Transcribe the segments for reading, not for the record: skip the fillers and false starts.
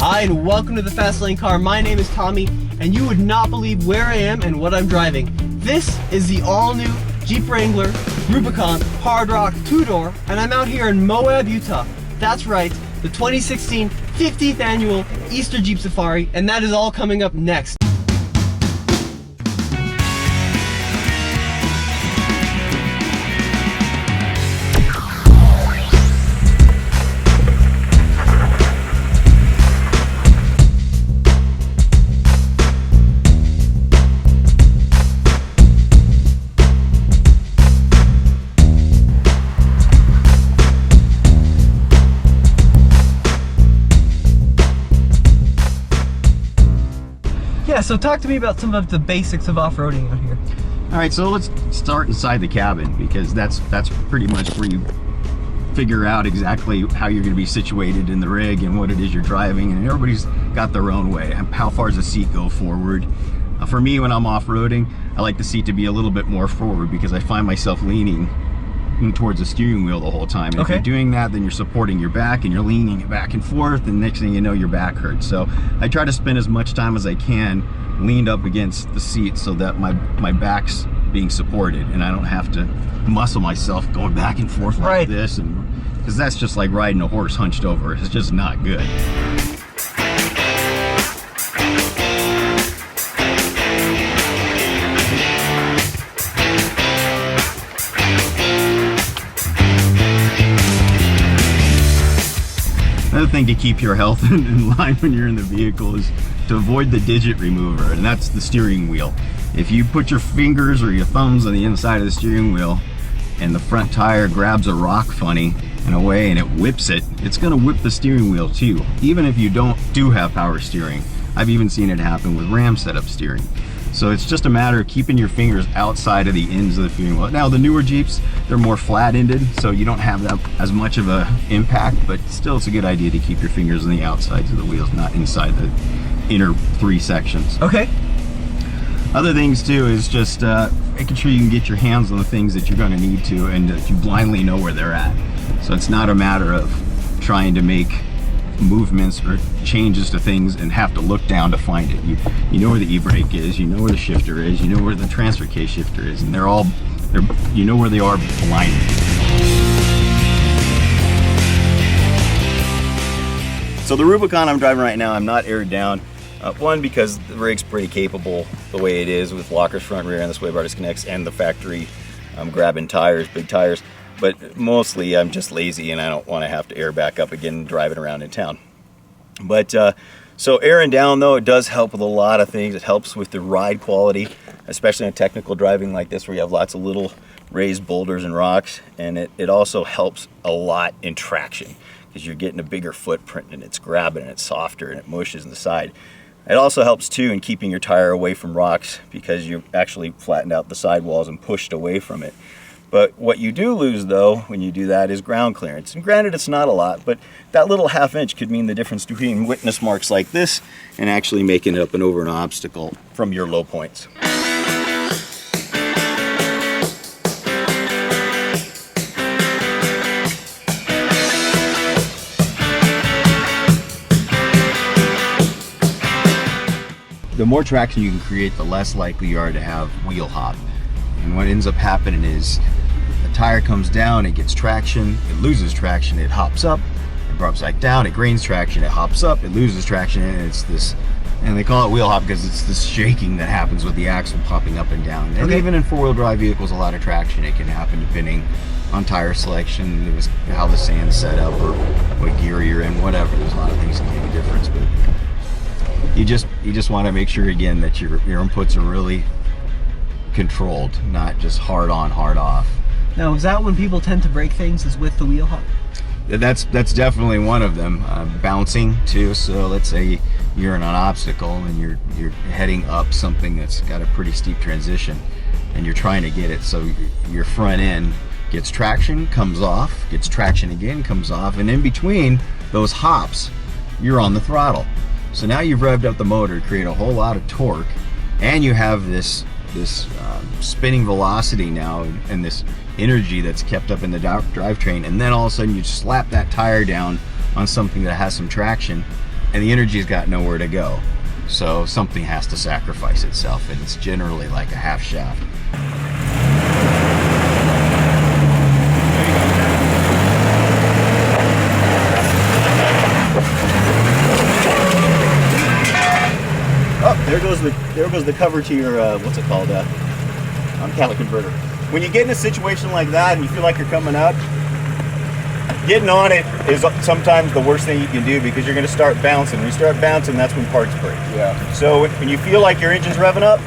Hi, and welcome to the Fast Lane Car. My name is Tommy, and you would not believe where I am and what I'm driving. This is the all-new Jeep Wrangler Rubicon Hard Rock 2-door, and I'm out here in Moab, Utah. That's right, the 2016 50th Annual Easter Jeep Safari, and that is all coming up next. Yeah, so talk to me about some of the basics of off-roading out here. All right, so let's start inside the cabin, because that's pretty much where you figure out exactly how you're going to be situated in the rig and what it is you're driving, and everybody's got their own way. How far does the seat go forward? For me, when I'm off-roading, I like the seat to be a little bit more forward because I find myself leaning towards the steering wheel the whole time. And if you're doing that, then you're supporting your back and you're leaning it back and forth, and next thing you know, your back hurts. So I try to spend as much time as I can leaned up against the seat so that my back's being supported and I don't have to muscle myself going back and forth like this, and because that's just like riding a horse hunched over. It's just not good. Another thing to keep your health in line when you're in the vehicle is to avoid the digit remover, and that's the steering wheel. If you put your fingers or your thumbs on the inside of the steering wheel and the front tire grabs a rock funny in a way and it whips it, it's gonna whip the steering wheel too, even if you do have power steering. I've even seen it happen with Ram setup steering. So it's just a matter of keeping your fingers outside of the ends of the steering wheel. Now the newer Jeeps, they're more flat-ended, so you don't have that as much of an impact, but still it's a good idea to keep your fingers on the outsides of the wheels, not inside the inner three sections. Okay. Other things too is just making sure you can get your hands on the things that you're going to need to, and that you blindly know where they're at. So it's not a matter of trying to make movements or changes to things and have to look down to find it. You know where the e-brake is, you know where the shifter is, you know where the transfer case shifter is, and you know where they are blindly. So the Rubicon I'm driving right now, I'm not aired down. One, because the rig's pretty capable the way it is with lockers front, rear, and the sway bar disconnects, and the factory grabbing tires, big tires. But mostly I'm just lazy and I don't want to have to air back up again driving around in town. But so airing down though, it does help with a lot of things. It helps with the ride quality, especially in technical driving like this where you have lots of little raised boulders and rocks. And it also helps a lot in traction because you're getting a bigger footprint and it's grabbing and it's softer and it mushes in the side. It also helps too in keeping your tire away from rocks because you've actually flattened out the sidewalls and pushed away from it. But what you do lose though when you do that is ground clearance. And granted it's not a lot, but that little ½ inch could mean the difference between witness marks like this and actually making it up and over an obstacle from your low points. The more traction you can create, the less likely you are to have wheel hop. And what ends up happening is the tire comes down, it gets traction, it loses traction, it hops up, it drops back down, it gains traction, it hops up, it loses traction, and it's this, and they call it wheel hop because it's this shaking that happens with the axle popping up and down. And even in four-wheel drive vehicles, a lot of traction, it can happen depending on tire selection, how the sand's set up, or what gear you're in, whatever. There's a lot of things that can make a difference, but you just want to make sure again that your inputs are really controlled, not just hard on, hard off. Now, is that when people tend to break things, is with the wheel hop? That's definitely one of them. Bouncing too. So let's say you're in an obstacle and you're heading up something that's got a pretty steep transition, and you're trying to get it so your front end gets traction, comes off, gets traction again, comes off, and in between those hops, you're on the throttle. So now you've revved up the motor to create a whole lot of torque, and you have this spinning velocity now and this energy that's kept up in the drivetrain, and then all of a sudden you slap that tire down on something that has some traction. and the energy's got nowhere to go. So something has to sacrifice itself, and it's generally like a half shaft. Oh, there goes the cover to your what's it called? Catalytic converter. When you get in a situation like that and you feel like you're coming up, getting on it is sometimes the worst thing you can do, because you're going to start bouncing. When you start bouncing, that's when parts break. Yeah. So when you feel like your engine's revving up,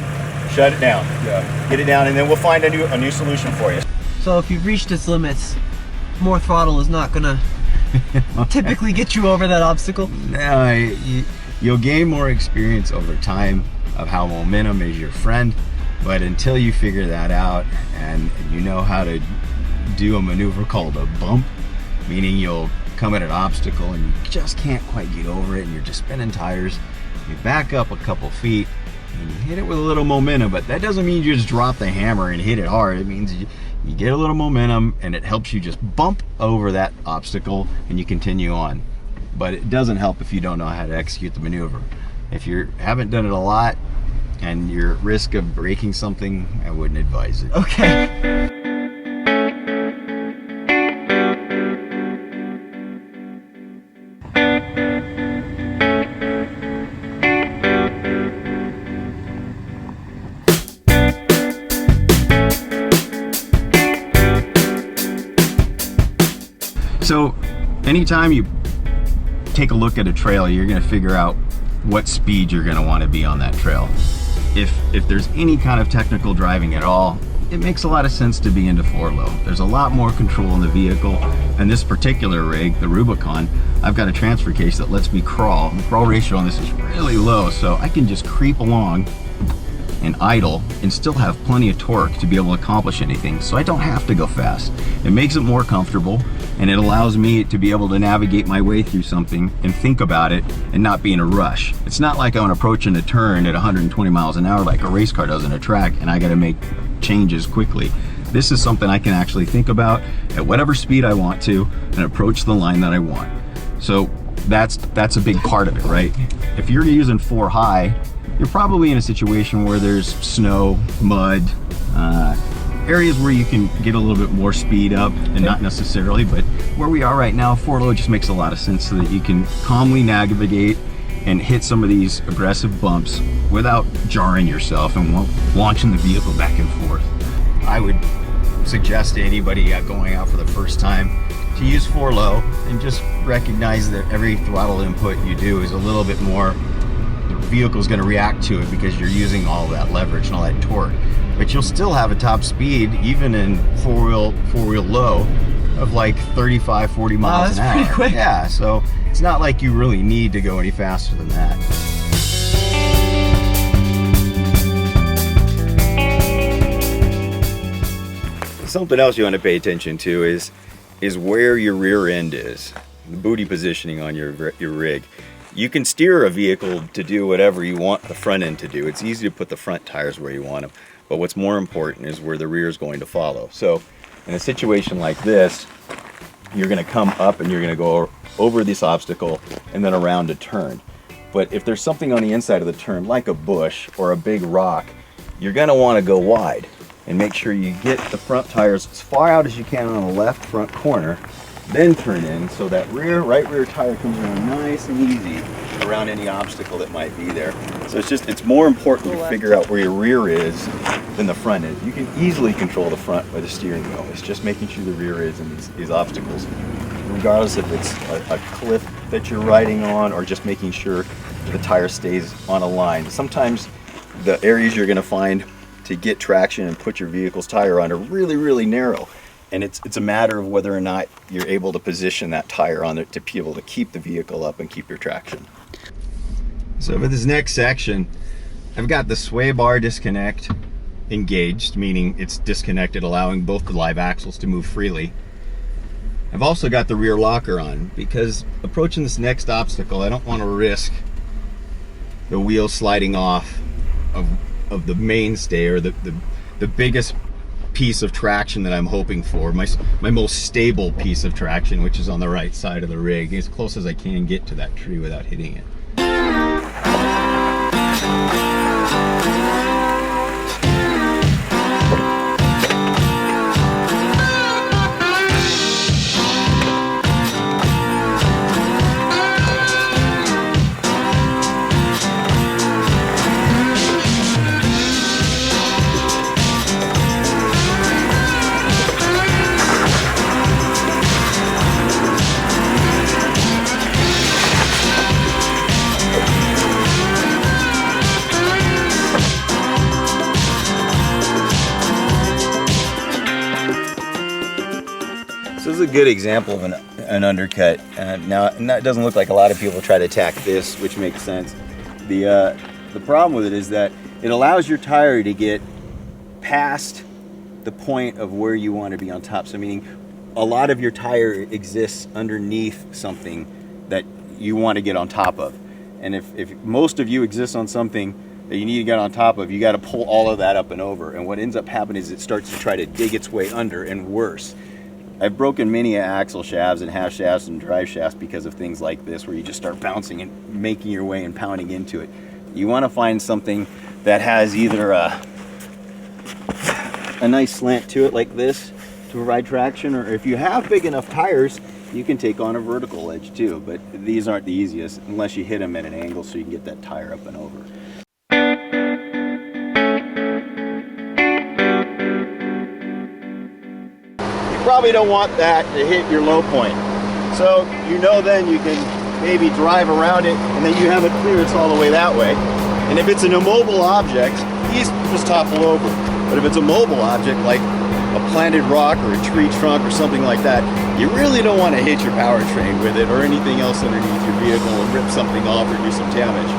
shut it down. Yeah. Get it down, and then we'll find a new solution for you. So if you've reached its limits, more throttle is not gonna typically get you over that obstacle. No, you'll gain more experience over time of how momentum is your friend, but until you figure that out and you know how to do a maneuver called a bump, meaning you'll come at an obstacle and you just can't quite get over it and you're just spinning tires, you back up a couple feet and you hit it with a little momentum, but that doesn't mean you just drop the hammer and hit it hard. It means you get a little momentum and it helps you just bump over that obstacle and you continue on. But it doesn't help if you don't know how to execute the maneuver. If you haven't done it a lot and you're at risk of breaking something, I wouldn't advise it. Okay. So anytime you take a look at a trail, you're going to figure out what speed you're going to want to be on that trail. If there's any kind of technical driving at all, it makes a lot of sense to be into 4-low. There's a lot more control in the vehicle, and this particular rig, the Rubicon, I've got a transfer case that lets me crawl. The crawl ratio on this is really low, so I can just creep along and idle and still have plenty of torque to be able to accomplish anything, so I don't have to go fast. It makes it more comfortable, and it allows me to be able to navigate my way through something and think about it and not be in a rush. It's not like I'm approaching a turn at 120 miles an hour like a race car does in a track and I got to make changes quickly. This is something I can actually think about at whatever speed I want to and approach the line that I want. So that's a big part of it, right? If you're using 4 high, you're probably in a situation where there's snow, mud, areas where you can get a little bit more speed up, and not necessarily, but where we are right now, 4-low just makes a lot of sense so that you can calmly navigate and hit some of these aggressive bumps without jarring yourself and launching the vehicle back and forth. I would suggest to anybody going out for the first time to use 4-low and just recognize that every throttle input you do is a little bit more, the vehicle is going to react to it because you're using all that leverage and all that torque. But you'll still have a top speed, even in four-wheel low, of like 35, 40 miles an hour. That's pretty quick. Yeah, so it's not like you really need to go any faster than that. Something else you want to pay attention to is where your rear end is, the booty positioning on your rig. You can steer a vehicle to do whatever you want the front end to do. It's easy to put the front tires where you want them, but what's more important is where the rear is going to follow. So in a situation like this, you're going to come up and you're going to go over this obstacle and then around a turn. But if there's something on the inside of the turn, like a bush or a big rock, you're going to want to go wide and make sure you get the front tires as far out as you can on the left front corner, then turn in so that right rear tire comes around nice and easy around any obstacle that might be there. So it's more important to figure out where your rear is than the front is. You can easily control the front by the steering wheel. It's just making sure the rear is in these obstacles, regardless if it's a cliff that you're riding on or just making sure the tire stays on a line. Sometimes the areas you're going to find to get traction and put your vehicle's tire on are really, really narrow. And it's a matter of whether or not you're able to position that tire on it to be able to keep the vehicle up and keep your traction. So for this next section, I've got the sway bar disconnect engaged, meaning it's disconnected, allowing both the live axles to move freely. I've also got the rear locker on because approaching this next obstacle, I don't want to risk the wheel sliding off of the mainstay or the biggest piece of traction that I'm hoping for, my most stable piece of traction, which is on the right side of the rig, as close as I can get to that tree without hitting it. So this is a good example of an undercut. Now, it doesn't look like a lot of people try to attack this, which makes sense. The problem with it is that it allows your tire to get past the point of where you want to be on top. So meaning a lot of your tire exists underneath something that you want to get on top of. And if most of you exist on something that you need to get on top of, you got to pull all of that up and over. And what ends up happening is it starts to try to dig its way under, and worse. I've broken many axle shafts and half shafts and drive shafts because of things like this, where you just start bouncing and making your way and pounding into it. You want to find something that has either a nice slant to it like this to provide traction, or if you have big enough tires, you can take on a vertical edge too, but these aren't the easiest unless you hit them at an angle so you can get that tire up and over. Probably don't want that to hit your low point. So then you can maybe drive around it, and then you have a clearance all the way that way. And if it's an immobile object, you just topple over. But if it's a mobile object like a planted rock or a tree trunk or something like that, you really don't want to hit your powertrain with it or anything else underneath your vehicle and rip something off or do some damage.